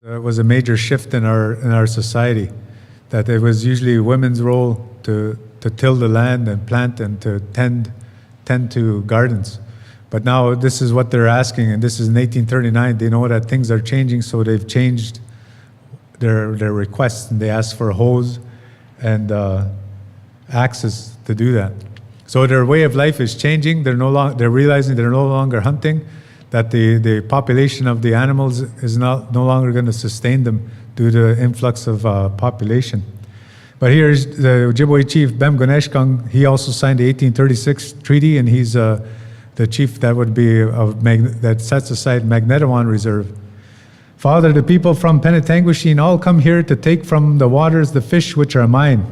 It was a major shift in our society, that it was usually women's role to till the land and plant and to tend to gardens. But now this is what they're asking, and this is in 1839. They know that things are changing, so they've changed their requests, and they ask for hoes and axes to do that. So their way of life is changing. They're realizing they're no longer hunting, that the population of the animals is no longer going to sustain them due to the influx of population. But here's the Ojibwe chief, Bem Goneshkang. He also signed the 1836 treaty, and he's the chief that would be that sets aside Magnetawan Reserve. Father, the people from Penetanguishene all come here to take from the waters the fish which are mine.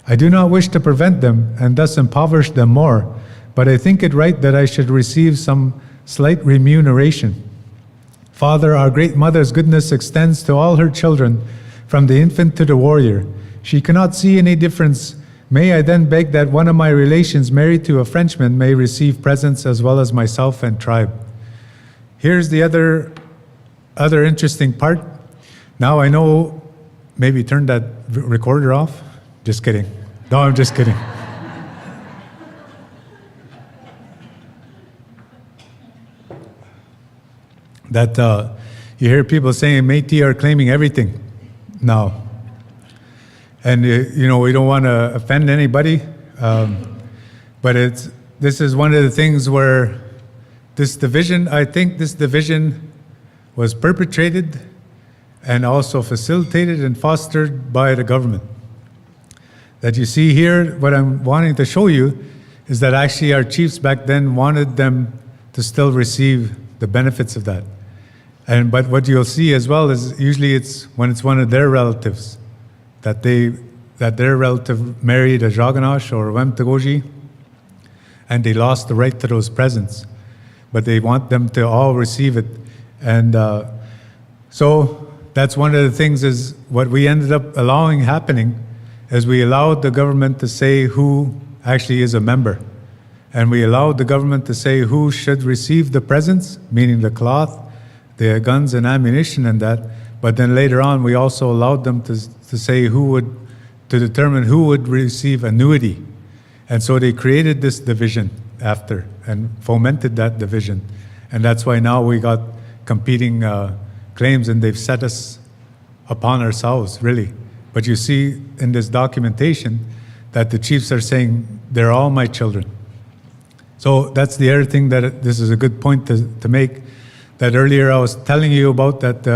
I do not wish to prevent them and thus impoverish them more, but I think it right that I should receive some slight remuneration. Father, our great mother's goodness extends to all her children, from the infant to the warrior. She cannot see any difference. May I then beg that one of my relations married to a Frenchman may receive presents as well as myself and tribe. Here's the other interesting part. Now I know, maybe turn that recorder off. Just kidding. No, I'm just kidding. That you hear people saying Métis are claiming everything now. And we don't want to offend anybody, but this is one of the things where I think this division was perpetrated and also facilitated and fostered by the government. That you see here, what I'm wanting to show you is that actually our chiefs back then wanted them to still receive the benefits of that. But what you'll see as well is usually it's when it's one of their relatives that their relative married a Jaganash or a Wemtagoji, and they lost the right to those presents. But they want them to all receive it. And so that's one of the things is what we ended up allowing happening is we allowed the government to say who actually is a member. And we allowed the government to say who should receive the presents, meaning the cloth, the guns and ammunition and that. But then later on, we also allowed them to say to determine who would receive annuity. And so they created this division after and fomented that division. And that's why now we got competing claims, and they've set us upon ourselves, really. But you see in this documentation that the chiefs are saying, they're all my children. So that's the other thing that this is a good point to make, that earlier I was telling you about that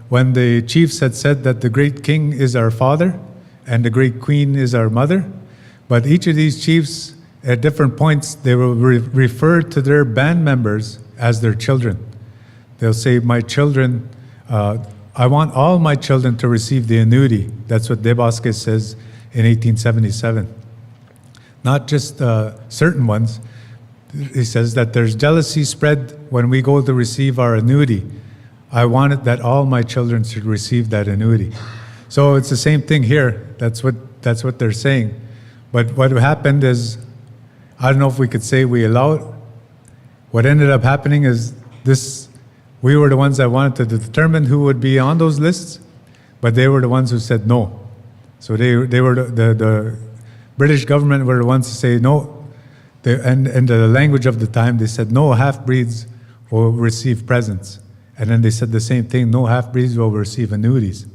when the chiefs had said that the great king is our father and the great queen is our mother, but each of these chiefs at different points, they will refer to their band members as their children. They'll say, my children, I want all my children to receive the annuity. That's what Debosque says in 1877. Not just certain ones. He says that there's jealousy spread when we go to receive our annuity. I want it that all my children should receive that annuity. So it's the same thing here. That's what they're saying. But what happened is, I don't know if we could say we allowed. What ended up happening is we were the ones that wanted to determine who would be on those lists, but they were the ones who said no. So they were the British government were the ones to say no. And in the language of the time, they said no half-breeds will receive presents. And then they said the same thing, no half-breeds will receive annuities.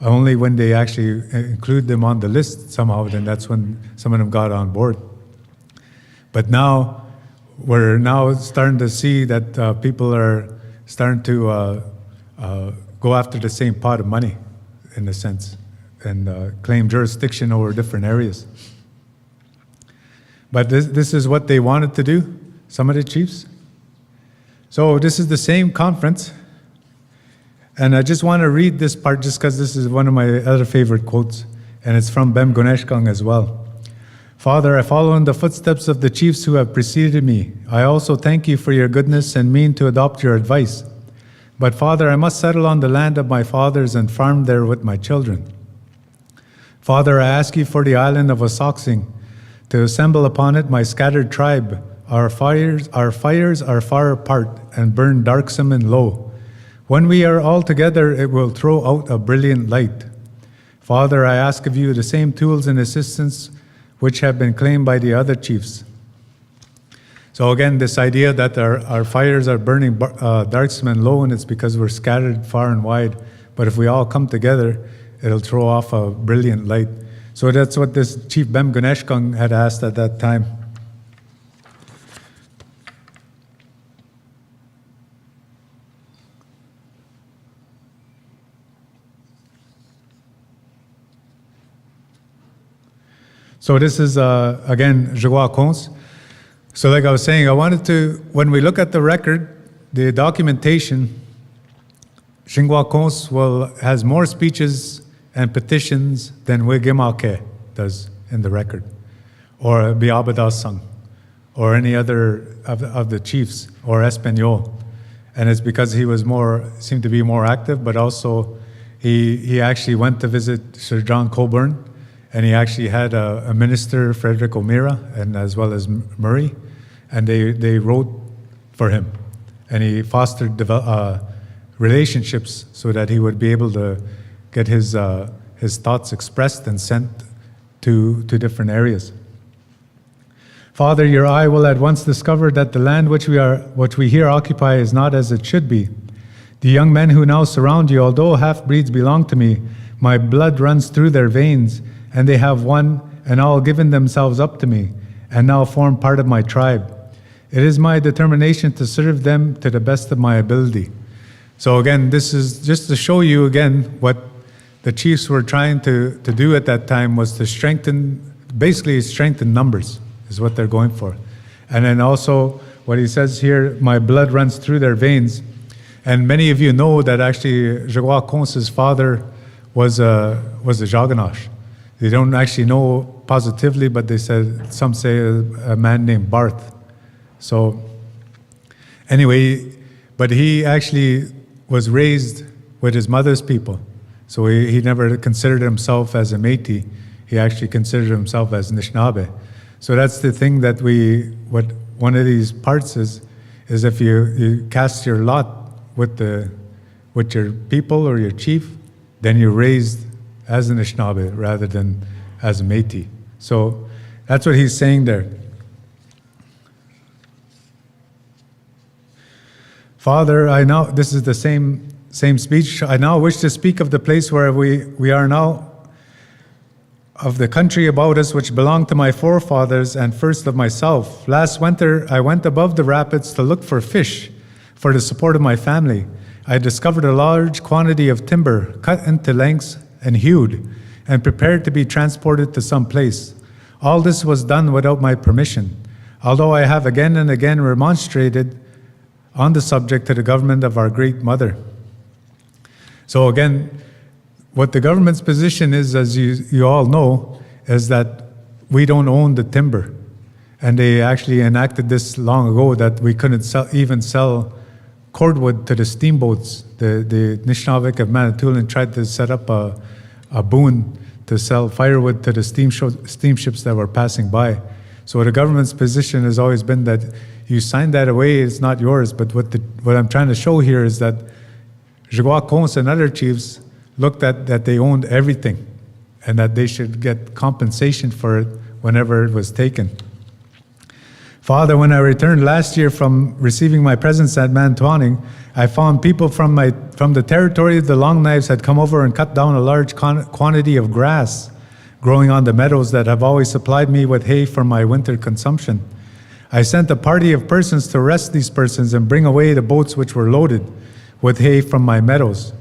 Only when they actually include them on the list somehow, then that's when some of them got on board. But now, we're now starting to see that people are starting to go after the same pot of money, in a sense, and claim jurisdiction over different areas. But this is what they wanted to do, some of the chiefs. So this is the same conference. And I just want to read this part just because this is one of my other favorite quotes, and it's from Bem Goneshkang as well. Father, I follow in the footsteps of the chiefs who have preceded me. I also thank you for your goodness and mean to adopt your advice. But Father, I must settle on the land of my fathers and farm there with my children. Father, I ask you for the island of Osoxing, to assemble upon it my scattered tribe. Our fires are far apart and burn darksome and low. When we are all together, it will throw out a brilliant light. Father, I ask of you the same tools and assistance which have been claimed by the other chiefs. So again, this idea that our fires are burning darksome and low, and it's because we're scattered far and wide. But if we all come together, it'll throw off a brilliant light. So that's what this Chief Bem Guneshkung had asked at that time. So this is, again, Jigwa Kons. So like I was saying, I wanted to, when we look at the record, the documentation, Jigwa Kons has more speeches and petitions than Wigimake does in the record, or Biabadasang, or any other of the chiefs, or Espanol. And it's because he was seemed to be more active, but also he actually went to visit Sir John Colborne, and he actually had a minister, Frederick O'Meara, and as well as Murray, and they wrote for him. And he fostered relationships so that he would be able to get his thoughts expressed and sent to different areas. Father, your eye will at once discover that the land which we here occupy is not as it should be. The young men who now surround you, although half-breeds belong to me, my blood runs through their veins, and they have one and all given themselves up to me, and now form part of my tribe. It is my determination to serve them to the best of my ability. So again, this is just to show you again what the chiefs were trying to do at that time, was to basically strengthen numbers is what they're going for. And then also what he says here, my blood runs through their veins. And many of you know that actually Jigwa Kons's father was a Jaganash. They don't actually know positively, but some say a man named Barth. So anyway, but he actually was raised with his mother's people. So he never considered himself as a Métis. He actually considered himself as Anishinaabe. So that's the thing that what one of these parts is if you cast your lot with your people or your chief, then you're raised as an Anishinaabe rather than as a Métis. So that's what he's saying there. Father, this is the same speech. I now wish to speak of the place where we are now, of the country about us which belonged to my forefathers and first of myself. Last winter, I went above the rapids to look for fish for the support of my family. I discovered a large quantity of timber cut into lengths and hewed and prepared to be transported to some place. All this was done without my permission, although I have again and again remonstrated on the subject to the government of our great mother. So again, what the government's position is, as you all know, is that we don't own the timber. And they actually enacted this long ago that we couldn't even sell cordwood to the steamboats. The Anishinaabeg of Manitoulin tried to set up a boon to sell firewood to the steamships that were passing by. So the government's position has always been that you sign that away, it's not yours. But what I'm trying to show here is that Jigwa Kons and other chiefs looked at that they owned everything and that they should get compensation for it whenever it was taken. Father, when I returned last year from receiving my presents at Manitowoc, I found people from the territory of the Long Knives had come over and cut down a large quantity of grass growing on the meadows that have always supplied me with hay for my winter consumption. I sent a party of persons to arrest these persons and bring away the boats which were loaded with hay from my meadows.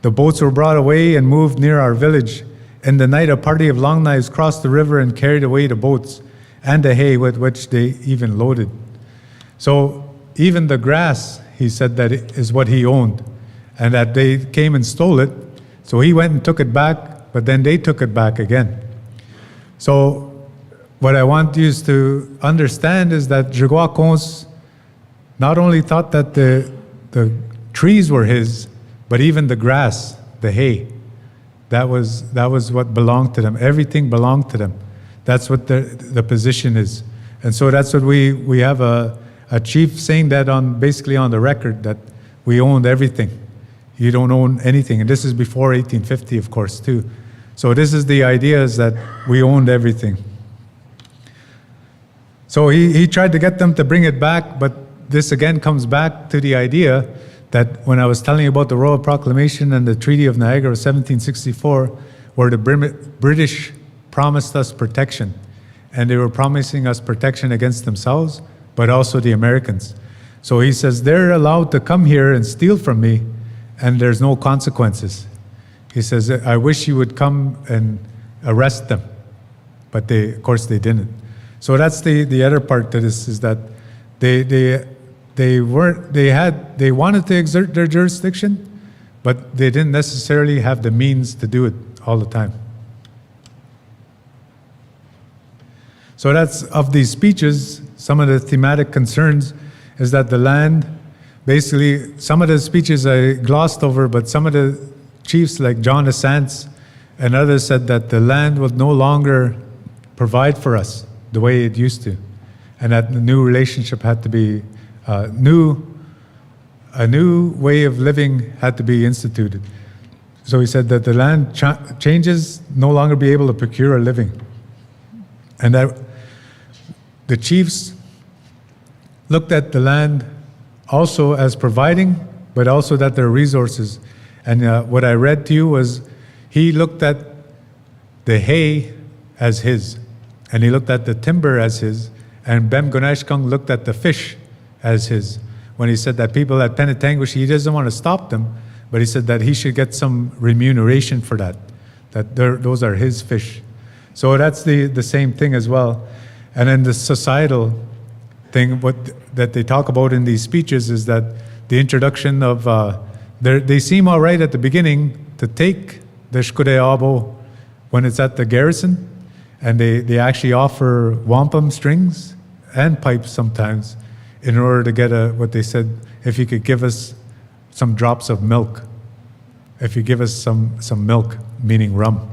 The boats were brought away and moved near our village. In the night, a party of Long Knives crossed the river and carried away the boats and the hay with which they even loaded. So even the grass, he said, that is what he owned, and that they came and stole it. So he went and took it back, but then they took it back again. So what I want you to understand is that Jigwa Kons not only thought that the trees were his, but even the grass, the hay, that was what belonged to them. Everything belonged to them. That's what the position is. And so that's what we have a chief saying that basically on the record, that we owned everything. you don't own anything. And this is before 1850, of course, too. So this is the idea, is that we owned everything. So he tried to get them to bring it back, but this again comes back to the idea that when I was telling you about the Royal Proclamation and the Treaty of Niagara of 1764, where the British promised us protection, and they were promising us protection against themselves, but also the Americans. So he says, they're allowed to come here and steal from me, and there's no consequences. He says, I wish you would come and arrest them. But of course they didn't. So that's the other part to this, is that they wanted to exert their jurisdiction, but they didn't necessarily have the means to do it all the time. So that's, of these speeches, some of the thematic concerns is that the land, basically, some of the speeches I glossed over, but some of the chiefs like John Asantz and others said that the land would no longer provide for us the way it used to, and that the new relationship had to be, a new way of living had to be instituted. So he said that the land changes, no longer be able to procure a living. And that the chiefs looked at the land also as providing, but also that there are resources. And what I read to you was, he looked at the hay as his, and he looked at the timber as his, and Bem Gunashkung looked at the fish as his. When he said that people at Penetanguish, he doesn't want to stop them, but he said that he should get some remuneration for that those are his fish. So that's the same thing as well. And then the societal thing, that they talk about in these speeches, is that the introduction of, they seem all right at the beginning to take the Shkudeabo when it's at the garrison, and they actually offer wampum strings and pipes sometimes in order to get what they said, if you could give us some drops of milk, if you give us some milk, meaning rum.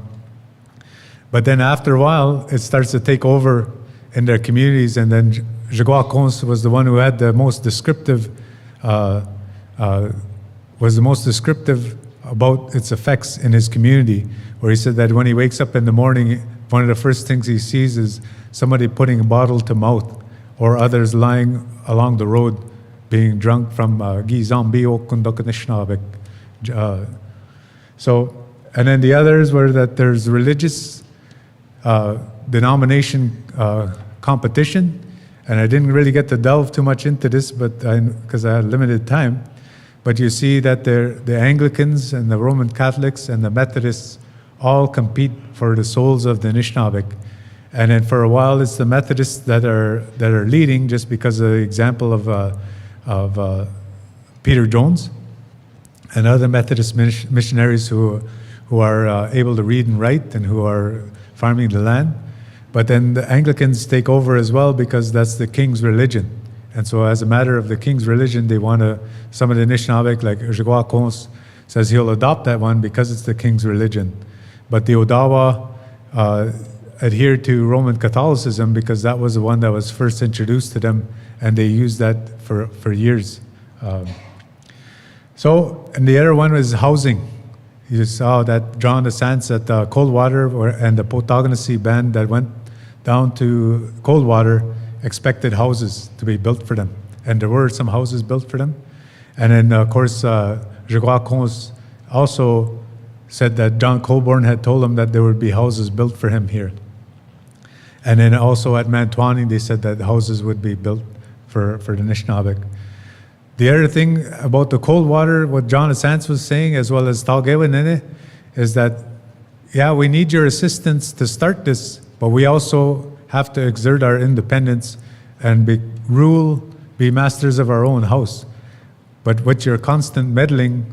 But then after a while, it starts to take over in their communities, and then Jagua was the one who had the most descriptive, about its effects in his community, where he said that when he wakes up in the morning, one of the first things he sees is somebody putting a bottle to mouth, or others lying along the road being drunk from Gizambio Kundakanishnaabeg. So, and then the others were that there's religious denomination competition, and I didn't really get to delve too much into this, but because I had limited time. But you see that the Anglicans and the Roman Catholics and the Methodists all compete for the souls of the Anishinaabe. And then for a while, it's the Methodists that are leading, just because of the example of Peter Jones and other Methodist missionaries who are able to read and write and who are farming the land. But then the Anglicans take over as well, because that's the king's religion. And so as a matter of the king's religion, they want to, some of the Anishinaabe, like Jagua Kons, says he'll adopt that one because it's the king's religion. But the Odawa adhered to Roman Catholicism because that was the one that was first introduced to them, and they used that for years. So, and the other one was housing. You saw that John Asantz at Coldwater, and the Potawatomi band that went down to Coldwater expected houses to be built for them. And there were some houses built for them. And then, of course, Jagua Kons also said that John Colborne had told him that there would be houses built for him here. And then also at Mantuani, they said that houses would be built for the Anishinaabe. The other thing about the Coldwater, what John Asantz was saying, as well as Talgewa Nene, is that, yeah, we need your assistance to start this, but we also have to exert our independence and be masters of our own house. But with your constant meddling,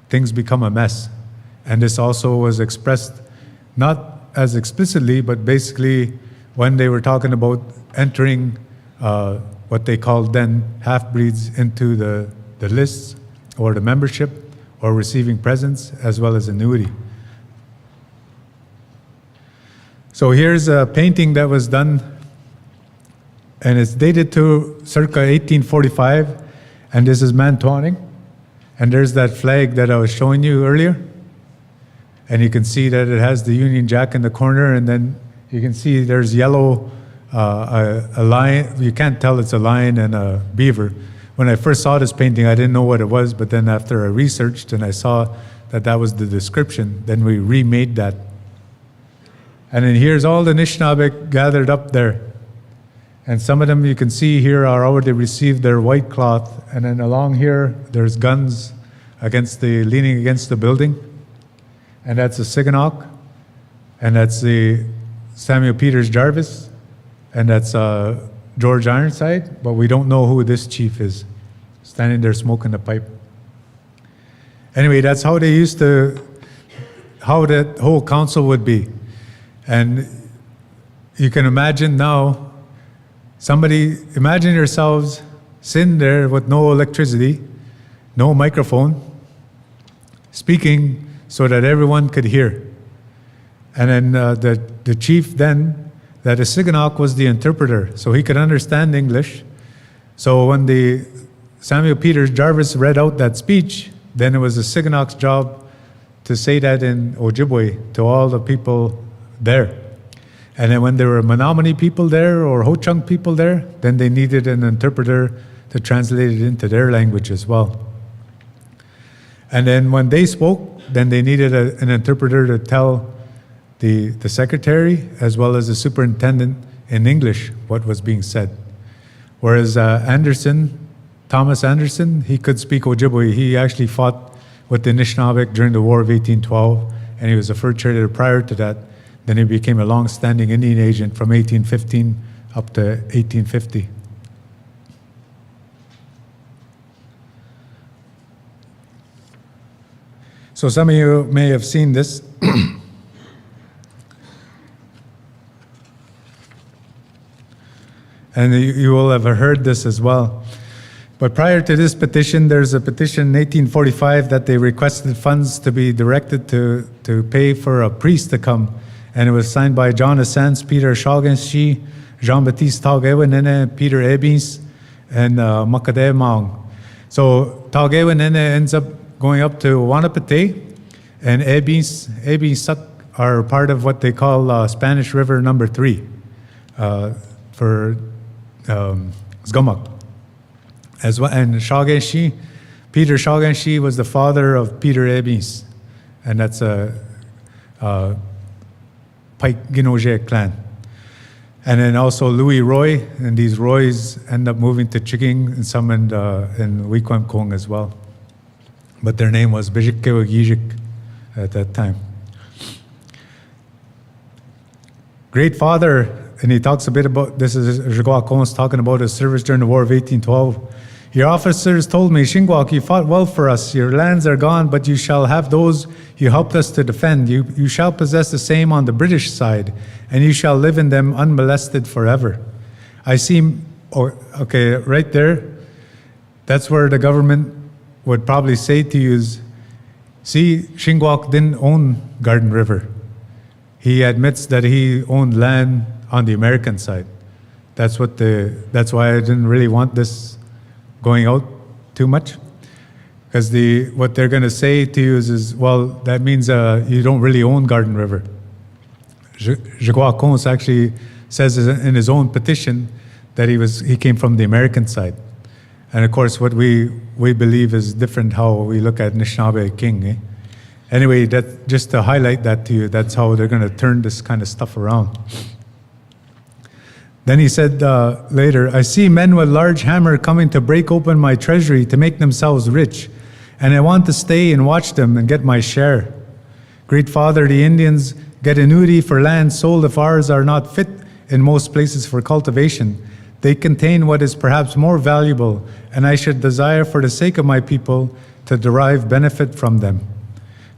things become a mess. And this also was expressed, not as explicitly, but basically when they were talking about entering what they called then half-breeds into the lists or the membership, or receiving presents as well as annuity. So here's a painting that was done, and it's dated to circa 1845, and this is Mantuaning. And there's that flag that I was showing you earlier. And you can see that it has the Union Jack in the corner, and then you can see there's yellow, a lion. You can't tell it's a lion and a beaver. When I first saw this painting, I didn't know what it was, but then after I researched and I saw that that was the description, then we remade that. And then here's all the Anishinaabe gathered up there. And some of them you can see here are already received their white cloth. And then along here, there's guns leaning against the building. And that's the Siganok. And that's the Samuel Peters Jarvis. And that's George Ironside. But we don't know who this chief is, standing there smoking a pipe. Anyway, that's how they used to, how that whole council would be. And you can imagine now, imagine yourselves sitting there with no electricity, no microphone, speaking so that everyone could hear. And then the chief then, that the Siganok was the interpreter, so he could understand English. So when the Samuel Peters Jarvis read out that speech, then it was the Siganok's job to say that in Ojibwe to all the people there. And then when there were Menominee people there or Ho-Chunk people there, then they needed an interpreter to translate it into their language as well. And then when they spoke, then they needed an interpreter to tell the secretary as well as the superintendent in English what was being said. Whereas Thomas Anderson, he could speak Ojibwe. He actually fought with the Anishinaabeg during the War of 1812, and he was a fur trader prior to that. Then he became a long-standing Indian agent from 1815 up to 1850. So some of you may have seen this. And you will have heard this as well. But prior to this petition, there's a petition in 1845 that they requested funds to be directed to pay for a priest to come. And it was signed by John Assance, Peter Shaganshi, Jean-Baptiste Taugewinene, Peter Ebins, and Makade Maung. So Taugewinene ends up going up to Wanapate, and Ebins are part of what they call Spanish River number 3 for Zgomak. As well, and Shaganshi, Peter Shaganshi was the father of Peter Ebins, and that's a Pike Ginoje clan. And then also Louis Roy, and these Roys end up moving to Chiging and some in Wikwemkong as well. But their name was Bijikewagijik at that time. Great Father, and he talks a bit about, this is Jigwa Kons talking about his service during the War of 1812. Your officers told me, Shingwak, you fought well for us. Your lands are gone, but you shall have those you helped us to defend. You shall possess the same on the British side, and you shall live in them unmolested forever. I see, okay, right there, that's where the government would probably say to you is, see, Shingwak didn't own Garden River. He admits that he owned land on the American side. That's why I didn't really want this going out too much, because what they're going to say to you is well, that means you don't really own Garden River. Jigwa Kons actually says in his own petition that he came from the American side, and of course what we believe is different how we look at Anishinaabe king. Eh? Anyway, that just to highlight that to you, that's how they're going to turn this kind of stuff around. Then he said later, I see men with large hammer coming to break open my treasury to make themselves rich, and I want to stay and watch them and get my share. Great Father, the Indians get annuity for land sold if ours are not fit in most places for cultivation. They contain what is perhaps more valuable, and I should desire for the sake of my people to derive benefit from them.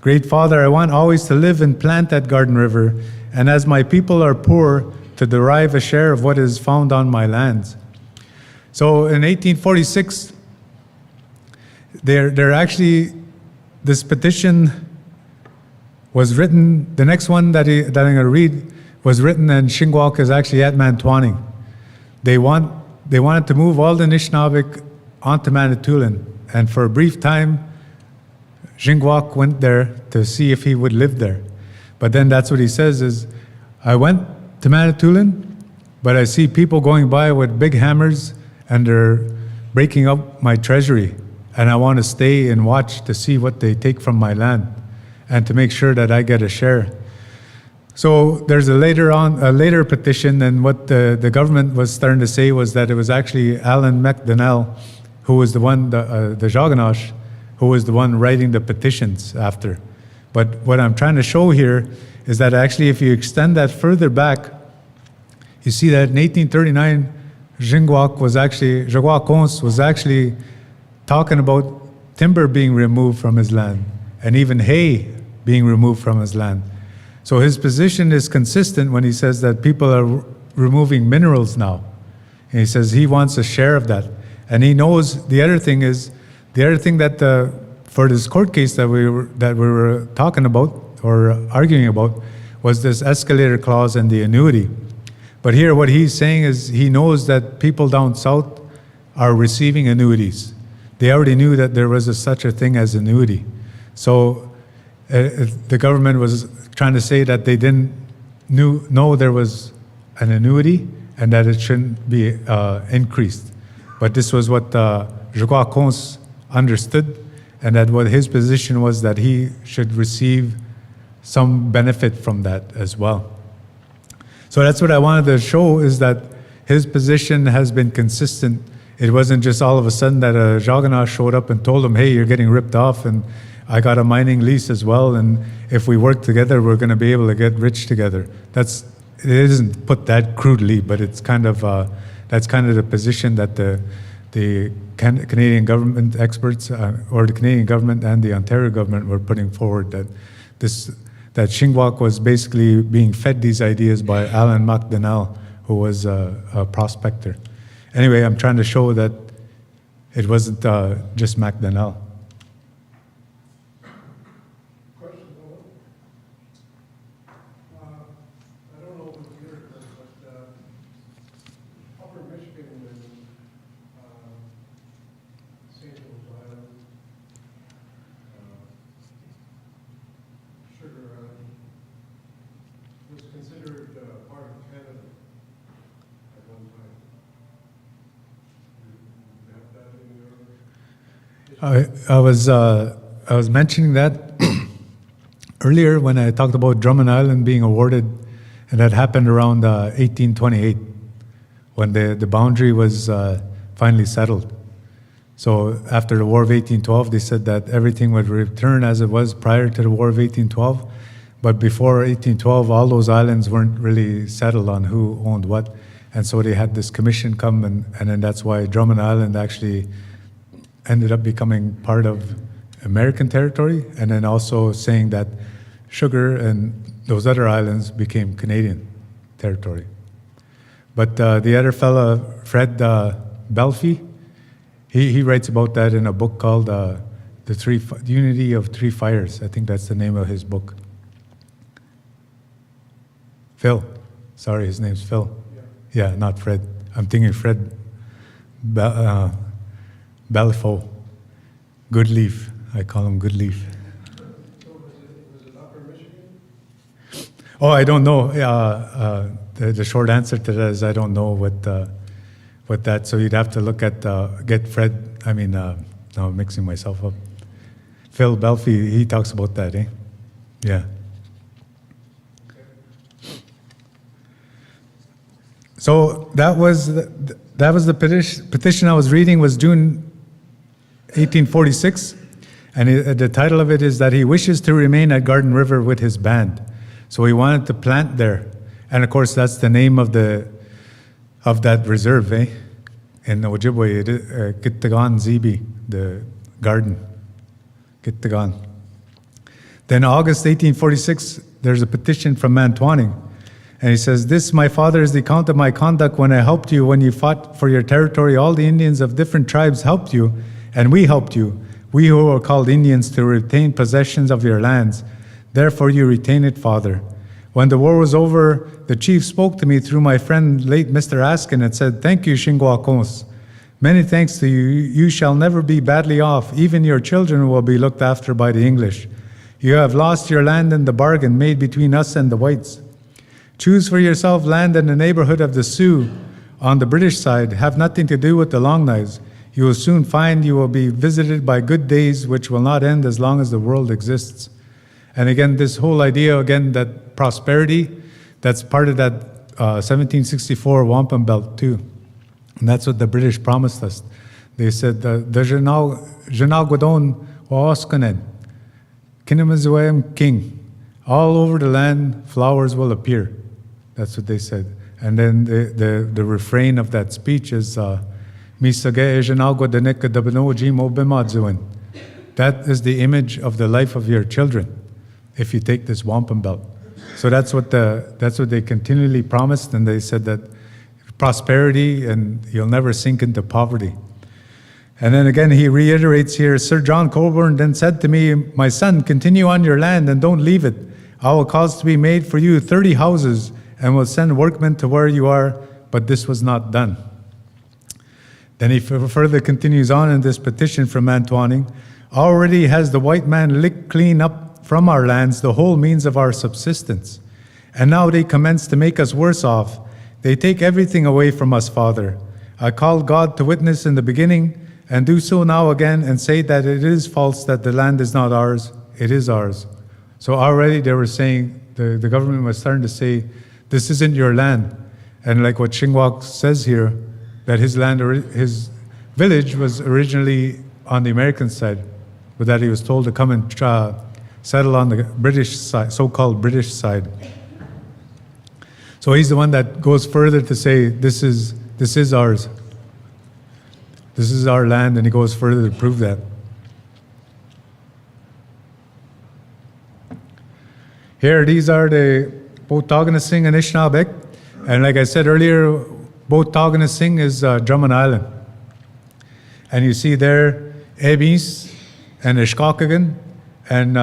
Great Father, I want always to live and plant at Garden River, and as my people are poor, to derive a share of what is found on my lands. So in 1846, they're actually, this petition was written, the next one that I'm going to read was written, and Shingwak is actually at Mantuaning. They wanted to move all the Anishinaabe onto Manitoulin, and for a brief time, Jingwak went there to see if he would live there. But then that's what he says is, I went to Manitoulin, but I see people going by with big hammers and they're breaking up my treasury. And I want to stay and watch to see what they take from my land and to make sure that I get a share. So there's a later petition, and what the government was starting to say was that it was actually Alan MacDonell, who was the one, the Jaganash, who was the one writing the petitions after. But what I'm trying to show here is that actually if you extend that further back, you see that in 1839, Jingwak was actually talking about timber being removed from his land and even hay being removed from his land. So his position is consistent when he says that people are removing minerals now. And he says he wants a share of that. And he knows the other thing that for this court case that we were talking about or arguing about was this escalator clause and the annuity. But here what he's saying is he knows that people down south are receiving annuities. They already knew that there was such a thing as annuity. So the government was trying to say that they didn't know there was an annuity and that it shouldn't be increased. But this was what Jagua understood, and that what his position was that he should receive some benefit from that as well. So that's what I wanted to show, is that his position has been consistent. It wasn't just all of a sudden that a Jagana showed up and told him, hey, you're getting ripped off and I got a mining lease as well, and if we work together, we're going to be able to get rich together. It isn't put that crudely, but it's kind of that's kind of the position that the Canadian government experts, or the Canadian government and the Ontario government were putting forward, that Jingwak was basically being fed these ideas by Alan MacDonell, who was a prospector. Anyway, I'm trying to show that it wasn't just MacDonell. I was mentioning that earlier when I talked about Drummond Island being awarded, and that happened around 1828, when the boundary was finally settled. So after the War of 1812, they said that everything would return as it was prior to the War of 1812, but before 1812, all those islands weren't really settled on who owned what, and so they had this commission come, and then that's why Drummond Island actually ended up becoming part of American territory, and then also saying that Sugar and those other islands became Canadian territory. But the other fella, Fred Belfie, he writes about that in a book called The Unity of Three Fires. I think that's the name of his book. Phil. Sorry, his name's Phil. Yeah, not Fred. I'm thinking Fred Belfo. Good Leaf. I call him Good Leaf. So was it Upper Michigan? Oh, I don't know. The short answer to that is I don't know what that. So you'd have to look at get Fred. I mean, now I'm mixing myself up. Phil Belfie. He talks about that, eh? Yeah. So that was the petition I was reading, was June 1846, and the title of it is that he wishes to remain at Garden River with his band. So he wanted to plant there, and of course that's the name of that reserve, eh? In Ojibwe, Kittagan Zibi, the garden, Kittagan. Then August 1846, there's a petition from Mantuaning, and he says, "This, my father, is the account of my conduct when I helped you, when you fought for your territory. All the Indians of different tribes helped you, and we helped you, we who are called Indians, to retain possessions of your lands. Therefore you retain it, Father. When the war was over, the chief spoke to me through my friend, late Mr. Askin, and said, 'Thank you, Shingwakons. Many thanks to you. You shall never be badly off. Even your children will be looked after by the English. You have lost your land in the bargain made between us and the whites. Choose for yourself land in the neighborhood of the Sioux on the British side. Have nothing to do with the Long Knives. You will soon find you will be visited by good days which will not end as long as the world exists. And again, this whole idea, again, that prosperity, that's part of that 1764 wampum belt too. And that's what the British promised us. They said, the Janal Godon Waoskanen, Kinemazuem King, all over the land flowers will appear. That's what they said. And then the refrain of that speech is, that is the image of the life of your children if you take this wampum belt. So that's what they continually promised, and they said that prosperity and you'll never sink into poverty. And then again he reiterates here, Sir John Colborne then said to me, my son, continue on your land and don't leave it. I will cause to be made for you 30 houses and will send workmen to where you are, but this was not done. Then he further continues on in this petition from Antoine. Already has the white man licked clean up from our lands the whole means of our subsistence. And now they commence to make us worse off. They take everything away from us, Father. I called God to witness in the beginning, and do so now again, and say that it is false that the land is not ours, it is ours. So already they were saying, the government was starting to say, this isn't your land. And like what Shingwak says here, that his land, his village was originally on the American side, but that he was told to come and settle on the British side, so-called British side. So he's the one that goes further to say, this is ours. This is our land, and he goes further to prove that. Here, these are the both Tauganasing and Anishinaabe. And like I said earlier, both Tauganasing is Drummond Island. And you see there, Ebis and Ishkakagan and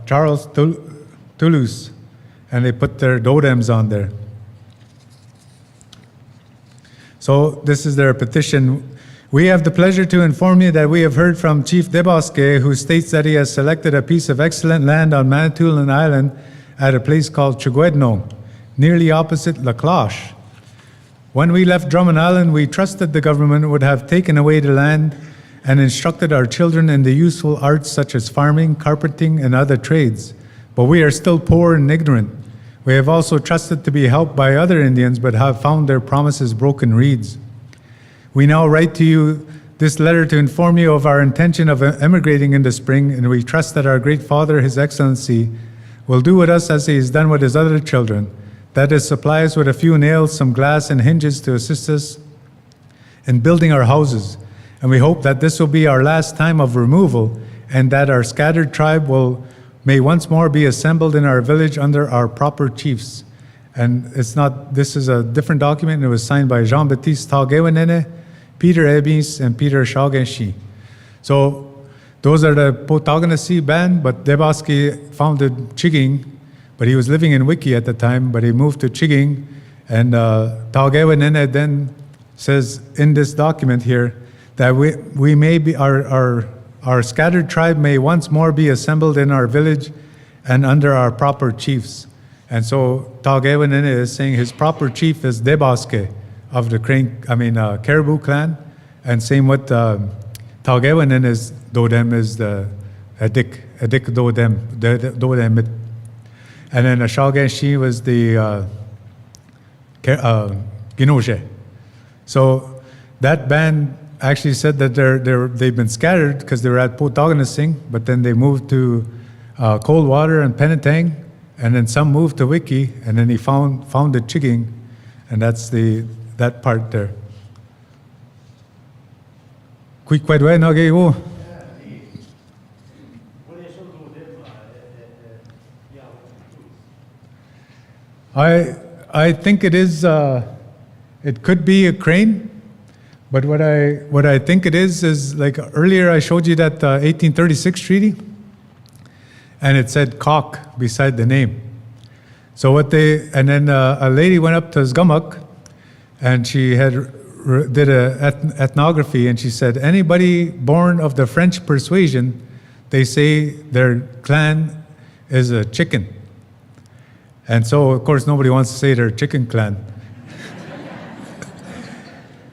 Charles Toulouse. And they put their totems on there. So this is their petition. We have the pleasure to inform you that we have heard from Chief Debosque, who states that he has selected a piece of excellent land on Manitoulin Island at a place called Chugwedno, nearly opposite La Cloche. When we left Drummond Island, we trusted the government would have taken away the land and instructed our children in the useful arts such as farming, carpenting, and other trades. But we are still poor and ignorant. We have also trusted to be helped by other Indians, but have found their promises broken reeds. We now write to you this letter to inform you of our intention of emigrating in the spring, and we trust that our great Father, His Excellency, will do with us as he has done with his other children, that is, supply us with a few nails, some glass, and hinges to assist us in building our houses. And we hope that this will be our last time of removal, and that our scattered tribe may once more be assembled in our village under our proper chiefs. And this is a different document, and it was signed by Jean-Baptiste Taugewenene, Peter Ebis, and Peter Shaugenshi. So those are the Potauganasi band, but Debosque founded Chiging, but he was living in Wiki at the time, but he moved to Chiging, and Taugewenene then says in this document here that we may be, our scattered tribe may once more be assembled in our village and under our proper chiefs. And so Taugewenene is saying his proper chief is Debosque of the Caribou clan, and same with Taugewenene is Dodem is the Adik Dodem. And then Shaugenshi was the Ginoje. So that band actually said that they've been scattered because they were at Potauganasing, but then they moved to Coldwater and Penetang, and then some moved to Wiki, and then he founded Chiging, and that's that part there. I think it is. It could be a crane, but what I think it is like earlier I showed you that 1836 treaty, and it said cock beside the name. So and then a lady went up to Sgumuk, and she had did an ethnography, and she said anybody born of the French persuasion, they say their clan is a chicken. And so, of course, nobody wants to say they're chicken clan.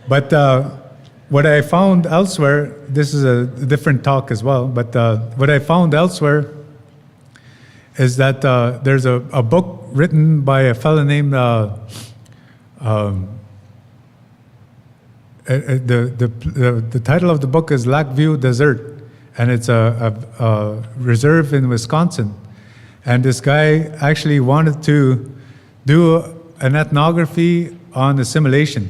But what I found elsewhere, this is a different talk as well, but what I found elsewhere is that there's a book written by a fellow named, the title of the book is Lac Vieux Desert, and it's a reserve in Wisconsin. And this guy actually wanted to do an ethnography on assimilation.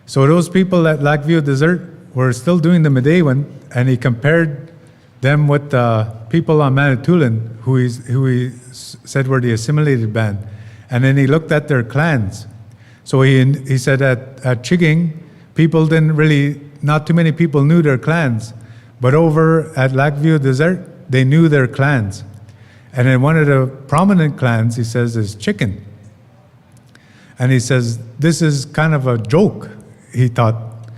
So those people at Lac Vieux Desert were still doing the Medewan, and he compared them with people on Manitoulin who he said were the assimilated band. And then he looked at their clans. So he said at Chiging, people didn't really, not too many people knew their clans. But over at Lac Vieux Desert, they knew their clans. And then one of the prominent clans, he says, is Chicken. And he says, this is kind of a joke, he thought.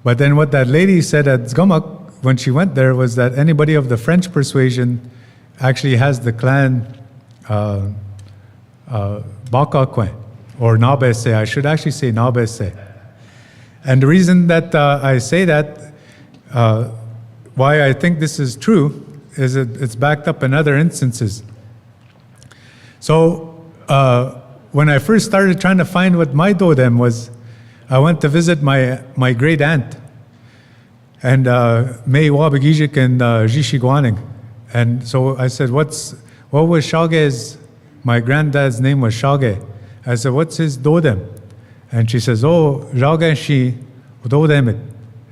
But then what that lady said at Zgumuk when she went there was that anybody of the French persuasion actually has the clan Bakakwe, or Nabese. I should actually say Nabese. And the reason that I say that, why I think this is true, is it's backed up in other instances. So when I first started trying to find what my Dodem was, I went to visit my great aunt, and May Wabagijik and Jishiguaning. And so I said, what was Shage's, my granddad's name was Shage. I said, what's his Dodem? And she says, oh, Shage Shi Dodemit.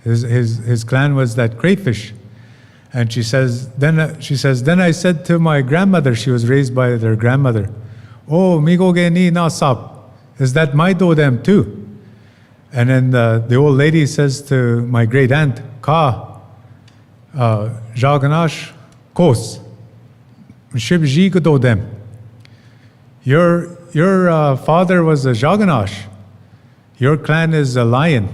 His clan was that crayfish. And she says, then I said to my grandmother, she was raised by their grandmother, oh, migoge ni nasab, is that my Dodem too? And then the old lady says to my great aunt, Ka, Jaganash Kos, Shibji Dodem. Your father was a Jaganash. Your clan is a lion.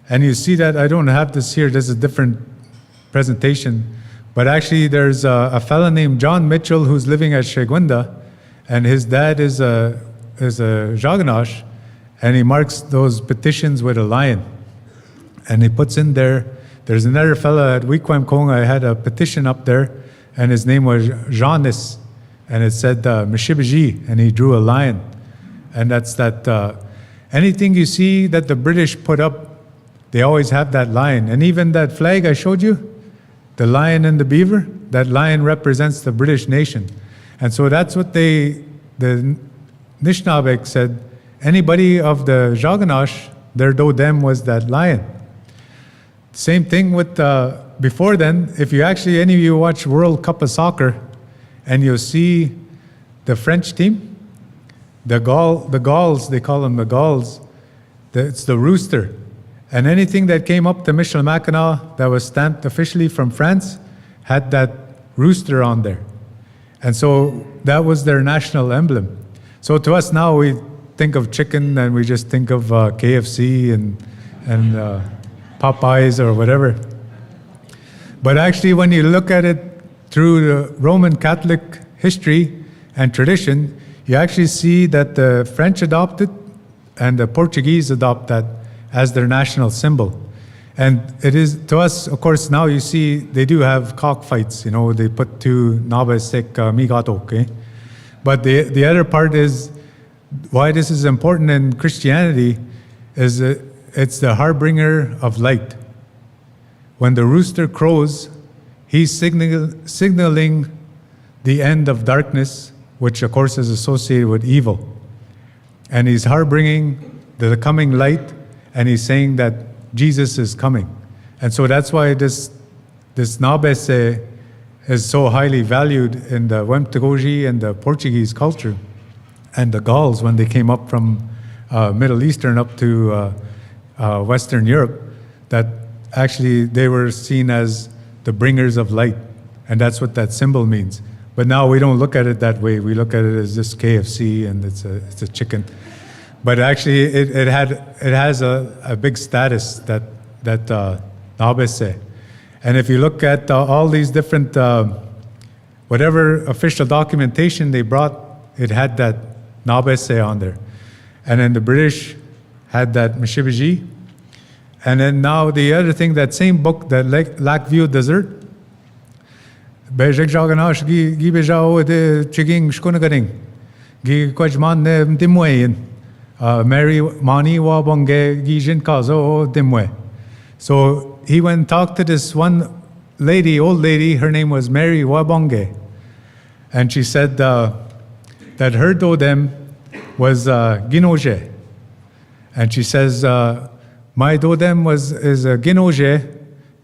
And you see that, I don't have this here, this is a different presentation, but actually there's a fellow named John Mitchell who's living at Shegwinda, and his dad is a Jaganash, and he marks those petitions with a lion. And he puts in there's another fellow at Wikwam I had a petition up there, and his name was Janis, and it said Mishibiji, and he drew a lion. And that's that, anything you see that the British put up, they always have that lion. And even that flag I showed you, the lion and the beaver, that lion represents the British nation. And so that's what the Anishinaabeg said, anybody of the Jaganash, their Dodem was that lion. Same thing with, before then, if you actually, any of you watch World Cup of Soccer, and you'll see the French team, the Gauls, they call them the Gauls, it's the rooster. And anything that came up to Michilimackinac that was stamped officially from France had that rooster on there. And so that was their national emblem. So to us now, we think of chicken and we just think of KFC and Popeyes or whatever. But actually, when you look at it through the Roman Catholic history and tradition, you actually see that the French adopted and the Portuguese adopt that as their national symbol. And it is, to us, of course, now you see they do have cockfights, you know, they put two nabesek migato, okay? But the other part is, why this is important in Christianity is it's the harbinger of light. When the rooster crows, he's signaling the end of darkness, which of course is associated with evil. And he's harboring the coming light, and he's saying that Jesus is coming. And so that's why this Nabese is so highly valued in the Wemtegoji and the Portuguese culture, and the Gauls when they came up from Middle Eastern up to Western Europe, that actually they were seen as the bringers of light. And that's what that symbol means. But now we don't look at it that way. We look at it as just KFC and it's a chicken. But actually, it has a big status that Nabese. And if you look at all these different whatever official documentation they brought, it had that Nabese on there. And then the British had that Mishibiji. And then now the other thing, that same book, the Lac-Vieux Desert, Bejek Jaganash gi bejao de chiging shkunagaring gi kwajman dimwayin Mary Mani wa bonge gi jin kazo dimwe. So he went and talked to this one lady, old lady, her name was Mary Wabonge. And she said that her dodem was Ginoje. And she says, my dodem is a Ginoje,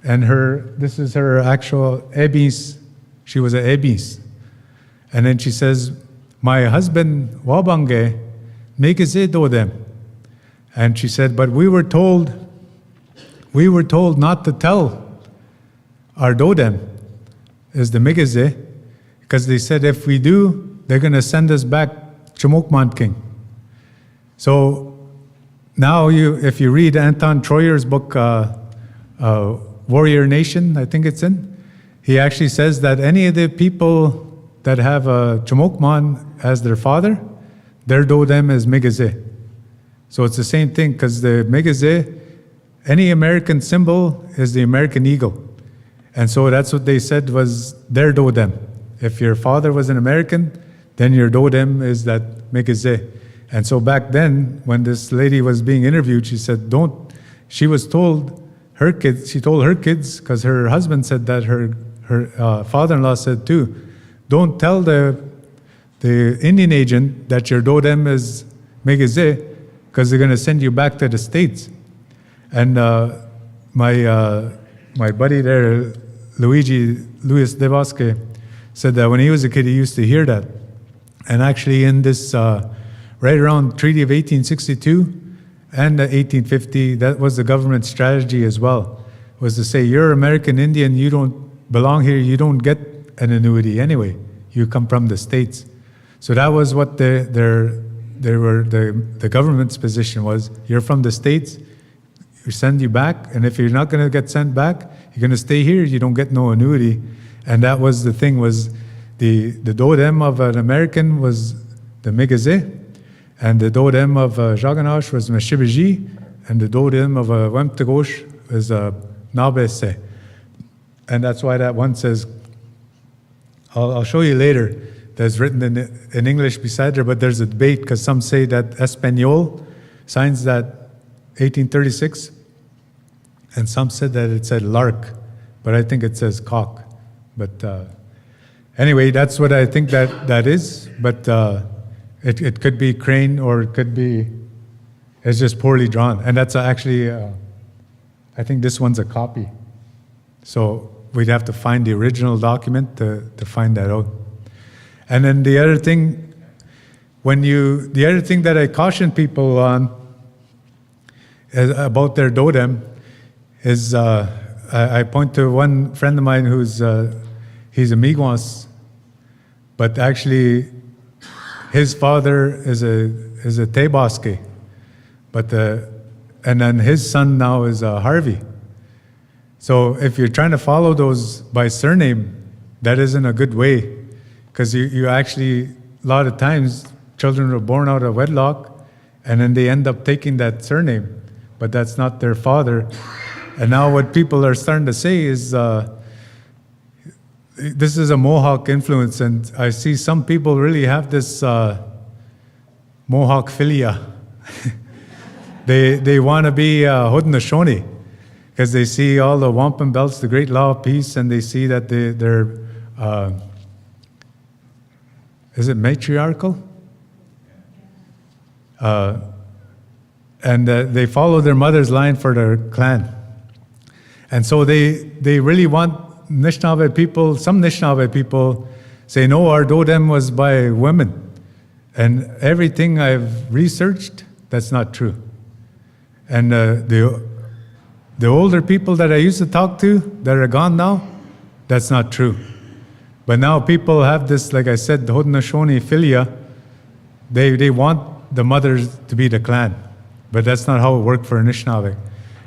and this is her actual Ebis. She was an Ebis. And then she says, my husband Wabange Megeze dodem. And she said, but we were told not to tell our dodem is the Megeze, because they said if we do, they're going to send us back Chumokman King. So now if you read Anton Troyer's book, Warrior Nation, I think it's in, he actually says that any of the people that have Chumokman as their father, their dodem is Megeze. So it's the same thing, because the Megeze, any American symbol is the American eagle. And so that's what they said was their dodem. If your father was an American, then your dodem is that Megeze. And so back then, when this lady was being interviewed, she said, she was told her kids, she told her kids, because her husband said that, her father-in-law said too, don't tell the Indian agent that your dodem is Megeze, because they're going to send you back to the States. And my buddy there, Luis De Bosque, said that when he was a kid, he used to hear that. And actually in this, right around Treaty of 1862 and 1850, that was the government strategy as well, was to say, you're American Indian, you don't belong here, you don't get an annuity anyway. You come from the States. So that was what the government's position was. You're from the States, we send you back, and if you're not going to get sent back, you're going to stay here, you don't get no annuity. And that was the thing, was the dodem of an American was the Megeze, and the dodem of Jaganash was Meshibiji, and the dodem of Wemtegosh was Nabese. And that's why that one says, I'll show you later, there's written in English beside there, but there's a debate, because some say that Espanol signs that 1836, and some said that it said lark, but I think it says cock. But anyway, that's what I think that is, but it could be crane, or it could be, it's just poorly drawn. And that's actually, I think this one's a copy. So we'd have to find the original document to find that out. And then the other thing, the other thing that I caution people on about their dodem is, I point to one friend of mine who's, he's a Miigwans, but actually his father is a Teboske, and then his son now is Harvey. So if you're trying to follow those by surname, that isn't a good way, because you actually, a lot of times, children are born out of wedlock, and then they end up taking that surname, but that's not their father. And now what people are starting to say is, this is a Mohawk influence, and I see some people really have this Mohawk philia. They want to be Haudenosaunee, because they see all the wampum belts, the Great Law of Peace, and they see that they're is it matriarchal? And they follow their mother's line for their clan. And so they really want Anishinaabe people, some Anishinaabe people say, no, our dodem was by women. And everything I've researched, that's not true. And the older people that I used to talk to that are gone now, that's not true. But now people have this, like I said, the Haudenosaunee philia. They want the mothers to be the clan. But that's not how it worked for Anishinaabeg.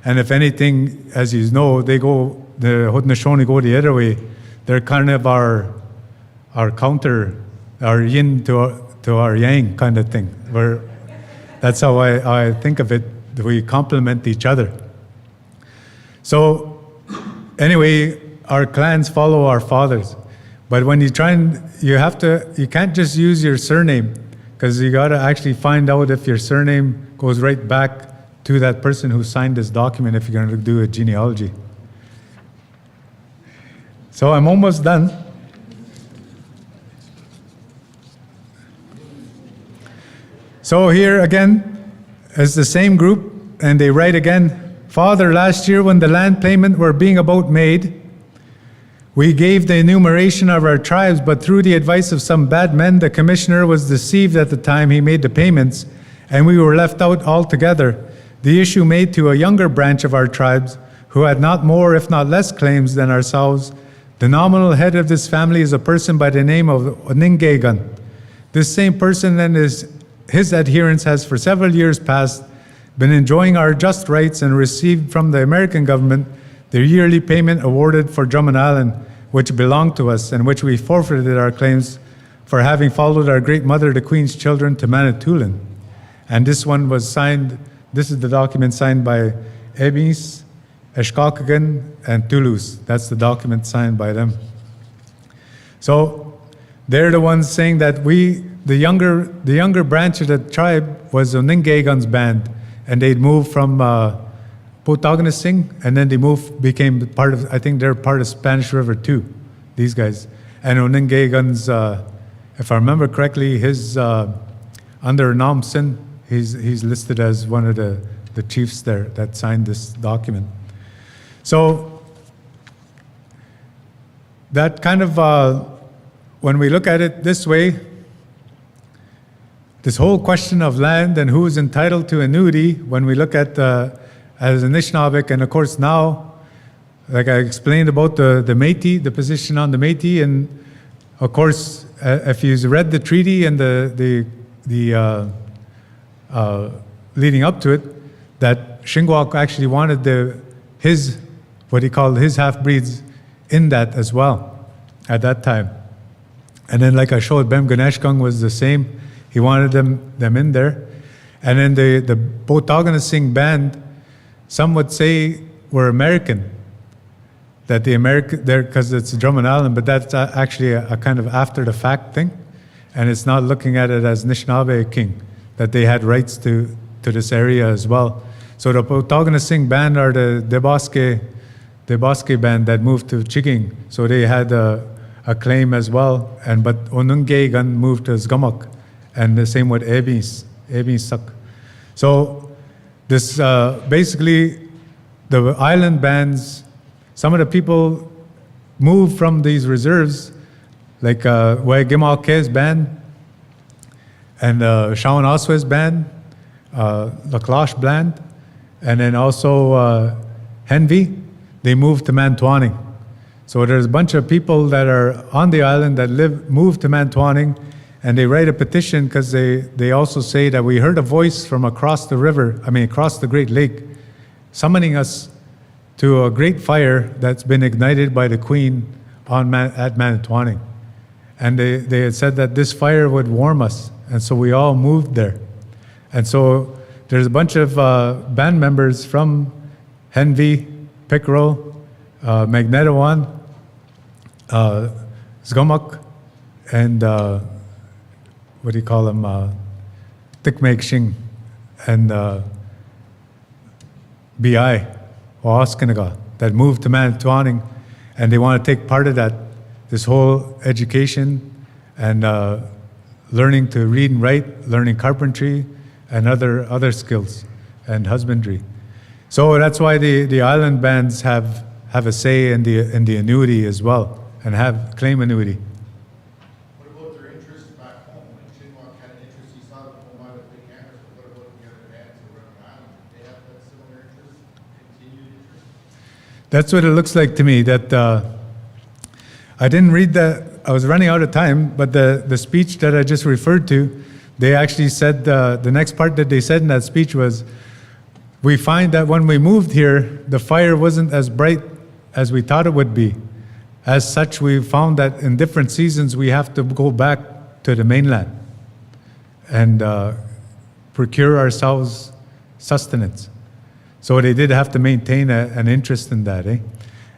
And if anything, as you know, the Haudenosaunee go the other way. They're kind of our counter, our yin to our yang kind of thing. That's how I think of it. We complement each other. So anyway, our clans follow our fathers. But when you you can't just use your surname, because you got to actually find out if your surname goes right back to that person who signed this document if you're going to do a genealogy. So I'm almost done. So here again is the same group, and they write again, Father, last year when the land payment were being about made, we gave the enumeration of our tribes, but through the advice of some bad men, the commissioner was deceived at the time he made the payments, and we were left out altogether. The issue made to a younger branch of our tribes, who had not more, if not less, claims than ourselves. The nominal head of this family is a person by the name of Oningegan. This same person and his adherents has for several years past been enjoying our just rights and received from the American government the yearly payment awarded for Drummond Island, which belonged to us and which we forfeited our claims for having followed our great mother, the Queen's children, to Manitoulin. And this one was signed, this is the document signed by Ebis, Eshkalkagan, and Toulouse. That's the document signed by them. So they're the ones saying that the younger branch of the tribe was Oningegan's band, and they'd moved from Potawatomi, and then they became part of, I think they're part of Spanish River too, these guys. And Oningegan's, if I remember correctly, his, under Nomson, he's listed as one of the chiefs there that signed this document. So that kind of, when we look at it this way, this whole question of land and who is entitled to annuity, when we look at as Anishinaabeg, and of course now, like I explained about the Métis, the position on the Métis, and of course, if you've read the treaty and the leading up to it, that Shingwak actually wanted what he called his half-breeds in that as well at that time. And then, like I showed, Bem Ganeshkung was the same. He wanted them in there. And then the Potawatomi band, some would say were American, that the American, there, because it's Drummond Island, but that's actually a kind of after the fact thing. And it's not looking at it as Anishinaabe king, that they had rights to this area as well. So the Potawatomi band are the Debosque band that moved to Chiging. So they had a claim as well. But Onungegan moved to Zgamak, and the same with Ebis Sak. So this basically the island bands, some of the people moved from these reserves, like Wagimalke's band and Shawan Oswes band, La Cloche band, and then also Henvey, they moved to Mantuaning. So there's a bunch of people that are on the island that moved to Mantuaning, and they write a petition because they also say that we heard a voice from across the river, across the Great Lake, summoning us to a great fire that's been ignited by the Queen at Manitowoc. And they had said that this fire would warm us, and so we all moved there. And so there's a bunch of band members from Henvey, Pickerel, Magnetawan, Zgamak, and what do you call them? Tikmekshing, and BI, Waskanaga, that moved to Manitowoc, and they want to take part of that, this whole education and learning to read and write, learning carpentry, and other skills, and husbandry. So that's why the island bands have a say in the annuity as well, and claim annuity. What about their interests back home? Like Chinwalk had an interest, he saw the home out of big hammers, but what about the other bands around the island? Do they have that similar interest, continued interest? That's what it looks like to me. That I didn't read that. I was running out of time, but the speech that I just referred to, they actually said, the next part that they said in that speech was, we find that when we moved here, the fire wasn't as bright as we thought it would be. As such, we found that in different seasons, we have to go back to the mainland and procure ourselves sustenance. So they did have to maintain an interest in that, eh?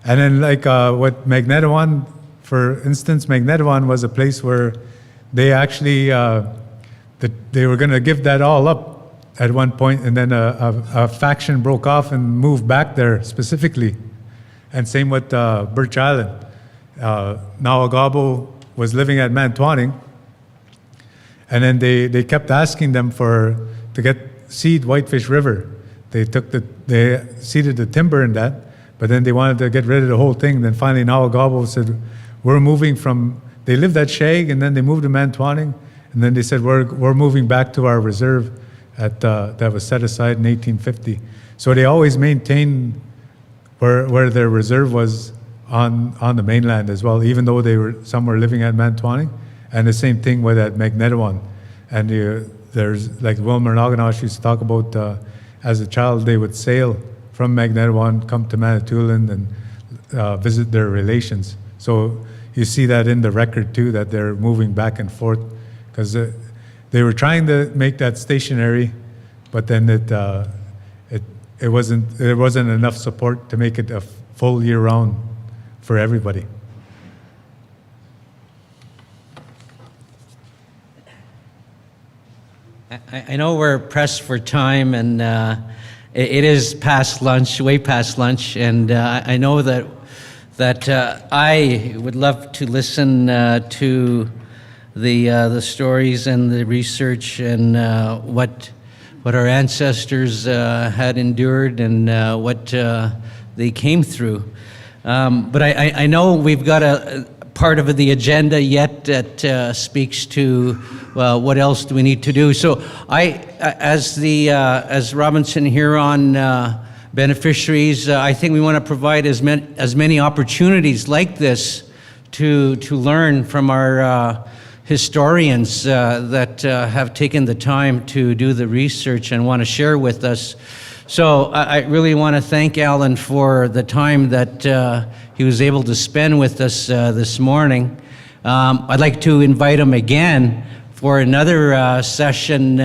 And then like what Magnetawan, for instance, Magnetawan was a place where they actually, they were gonna give that all up at one point, and then a faction broke off and moved back there specifically. And same with Birch Island. Nawagabo was living at Mantuaning, and then they kept asking them to get seed Whitefish River. They seeded the timber in that, but then they wanted to get rid of the whole thing. Then finally Nawagabo said, we're moving from, they lived at Shag, and then they moved to Mantuaning, and then they said, we're moving back to our reserve that was set aside in 1850. So they always maintained where their reserve was on the mainland as well, even though some were living at Mantuaning, and the same thing with at Magnetawan. And there's, like Wilmer Naganash used to talk about, as a child, they would sail from Magnetawan, come to Manitoulin, and visit their relations. So you see that in the record too, that they're moving back and forth, because they were trying to make that stationary, but then there wasn't enough support to make it a full year round for everybody. I know we're pressed for time, and it is past lunch, way past lunch, and I know that I would love to listen to the stories and the research and what our ancestors had endured and what they came through. But I know we've got a part of the agenda yet that speaks to what else do we need to do. So as Robinson Huron beneficiaries, I think we want to provide as many opportunities like this to learn from our historians that have taken the time to do the research and want to share with us. So I really want to thank Alan for the time that he was able to spend with us this morning. I'd like to invite him again for another session.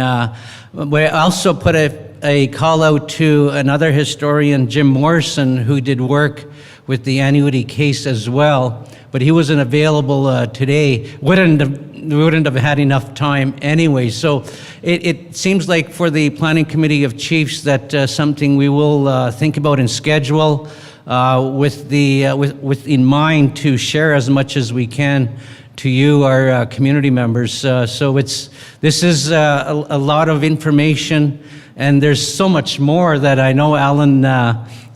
We also put a call out to another historian, Jim Morrison, who did work with the annuity case as well, but he wasn't available today. We wouldn't have had enough time anyway. So it seems like for the Planning Committee of Chiefs that something we will think about and schedule with in mind to share as much as we can to you, our community members. So this is a lot of information, and there's so much more that I know Alan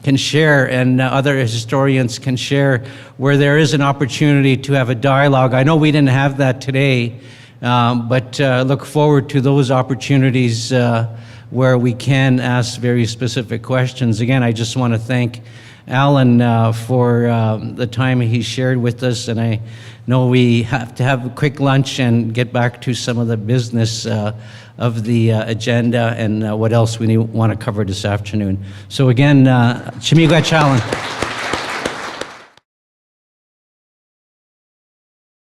can share and other historians can share, where there is an opportunity to have a dialogue. I know we didn't have that today, but look forward to those opportunities where we can ask very specific questions. Again, I just want to thank Alan for the time he shared with us, and I know we have to have a quick lunch and get back to some of the business of the agenda and what else we want to cover this afternoon. So again, Chimiigwech Alan.